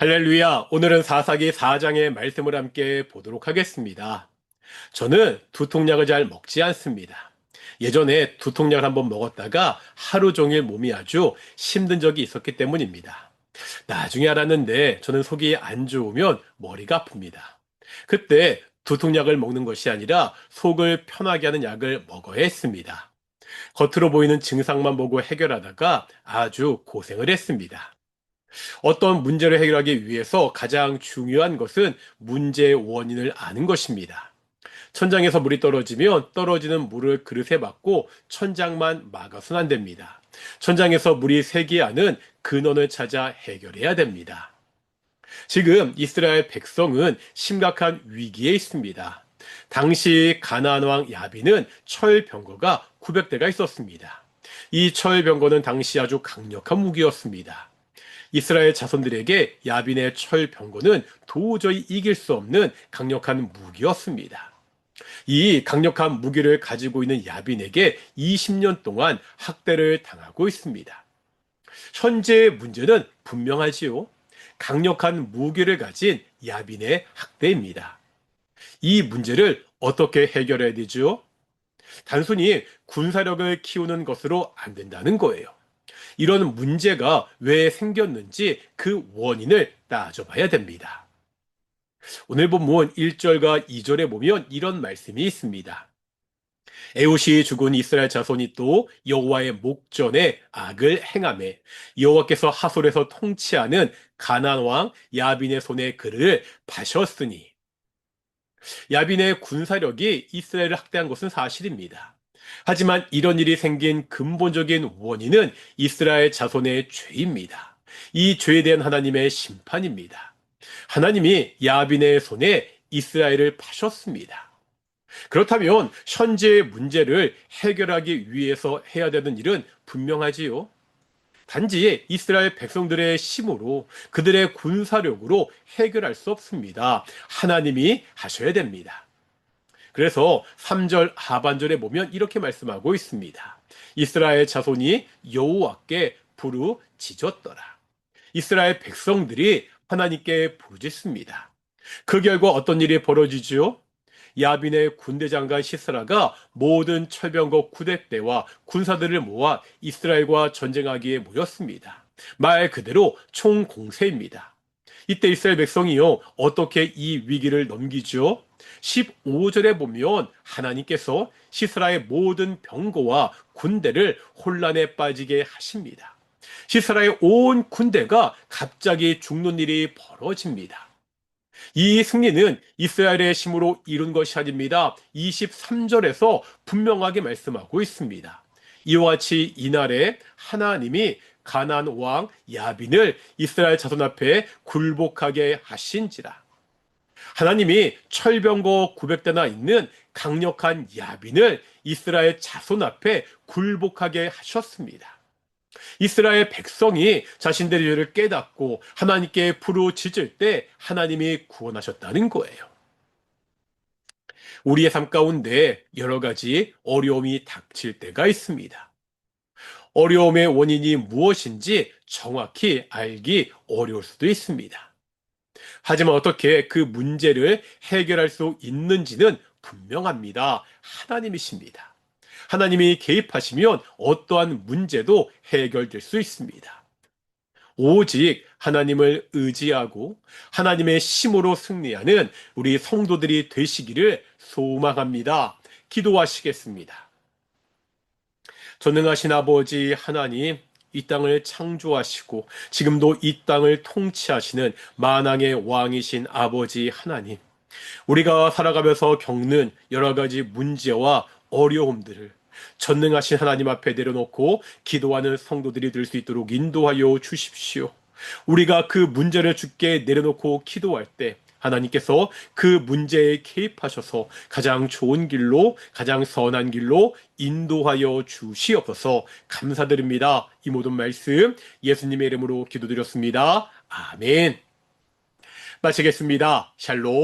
할렐루야! 오늘은 사사기 4장의 말씀을 함께 보도록 하겠습니다. 저는 두통약을 잘 먹지 않습니다. 예전에 두통약을 한번 먹었다가 하루 종일 몸이 아주 힘든 적이 있었기 때문입니다. 나중에 알았는데 저는 속이 안 좋으면 머리가 아픕니다. 그때 두통약을 먹는 것이 아니라 속을 편하게 하는 약을 먹어야 했습니다. 겉으로 보이는 증상만 보고 해결하다가 아주 고생을 했습니다. 어떤 문제를 해결하기 위해서 가장 중요한 것은 문제의 원인을 아는 것입니다. 천장에서 물이 떨어지면 떨어지는 물을 그릇에 받고 천장만 막아서는 안 됩니다. 천장에서 물이 새게 하는 근원을 찾아 해결해야 됩니다. 지금 이스라엘 백성은 심각한 위기에 있습니다. 당시 가나안 왕 야빈은 철병거가 900대가 있었습니다. 이 철병거는 당시 아주 강력한 무기였습니다. 이스라엘 자손들에게 야빈의 철병거는 도저히 이길 수 없는 강력한 무기였습니다. 이 강력한 무기를 가지고 있는 야빈에게 20년 동안 학대를 당하고 있습니다. 현재의 문제는 분명하지요. 강력한 무기를 가진 야빈의 학대입니다. 이 문제를 어떻게 해결해야 되죠? 단순히 군사력을 키우는 것으로 안 된다는 거예요. 이런 문제가 왜 생겼는지 그 원인을 따져봐야 됩니다. 오늘 본문 1절과 2절에 보면 이런 말씀이 있습니다. 에웃이 죽은 이스라엘 자손이 또 여호와의 목전에 악을 행하매 여호와께서 하솔에서 통치하는 가나안 왕 야빈의 손에 그를 파셨으니. 야빈의 군사력이 이스라엘을 학대한 것은 사실입니다. 하지만 이런 일이 생긴 근본적인 원인은 이스라엘 자손의 죄입니다. 이 죄에 대한 하나님의 심판입니다. 하나님이 야빈의 손에 이스라엘을 파셨습니다. 그렇다면 현재의 문제를 해결하기 위해서 해야 되는 일은 분명하지요. 단지 이스라엘 백성들의 힘으로 그들의 군사력으로 해결할 수 없습니다. 하나님이 하셔야 됩니다. 그래서 3절 하반절에 보면 이렇게 말씀하고 있습니다. 이스라엘 자손이 여호와께 부르짖었더라. 이스라엘 백성들이 하나님께 부르짖습니다. 그 결과 어떤 일이 벌어지죠? 야빈의 군대장관 시스라가 모든 철병거 900대와 군사들을 모아 이스라엘과 전쟁하기에 모였습니다. 말 그대로 총공세입니다. 이때 이스라엘 백성이요, 어떻게 이 위기를 넘기죠? 15절에 보면 하나님께서 시스라의 모든 병거와 군대를 혼란에 빠지게 하십니다. 시스라의 온 군대가 갑자기 죽는 일이 벌어집니다. 이 승리는 이스라엘의 힘으로 이룬 것이 아닙니다. 23절에서 분명하게 말씀하고 있습니다. 이와 같이 이날에 하나님이 가나안 왕 야빈을 이스라엘 자손 앞에 굴복하게 하신지라. 하나님이 철병거 900대나 있는 강력한 야빈을 이스라엘 자손 앞에 굴복하게 하셨습니다. 이스라엘 백성이 자신들의 죄를 깨닫고 하나님께 부르짖을 때 하나님이 구원하셨다는 거예요. 우리의 삶 가운데 여러 가지 어려움이 닥칠 때가 있습니다. 어려움의 원인이 무엇인지 정확히 알기 어려울 수도 있습니다. 하지만 어떻게 그 문제를 해결할 수 있는지는 분명합니다. 하나님이십니다. 하나님이 개입하시면 어떠한 문제도 해결될 수 있습니다. 오직 하나님을 의지하고 하나님의 힘으로 승리하는 우리 성도들이 되시기를 소망합니다. 기도하시겠습니다. 전능하신 아버지 하나님, 이 땅을 창조하시고 지금도 이 땅을 통치하시는 만왕의 왕이신 아버지 하나님, 우리가 살아가면서 겪는 여러 가지 문제와 어려움들을 전능하신 하나님 앞에 내려놓고 기도하는 성도들이 될 수 있도록 인도하여 주십시오. 우리가 그 문제를 주께 내려놓고 기도할 때 하나님께서 그 문제에 개입하셔서 가장 좋은 길로, 가장 선한 길로 인도하여 주시옵소서. 감사드립니다. 이 모든 말씀 예수님의 이름으로 기도드렸습니다. 아멘. 마치겠습니다. 샬롬.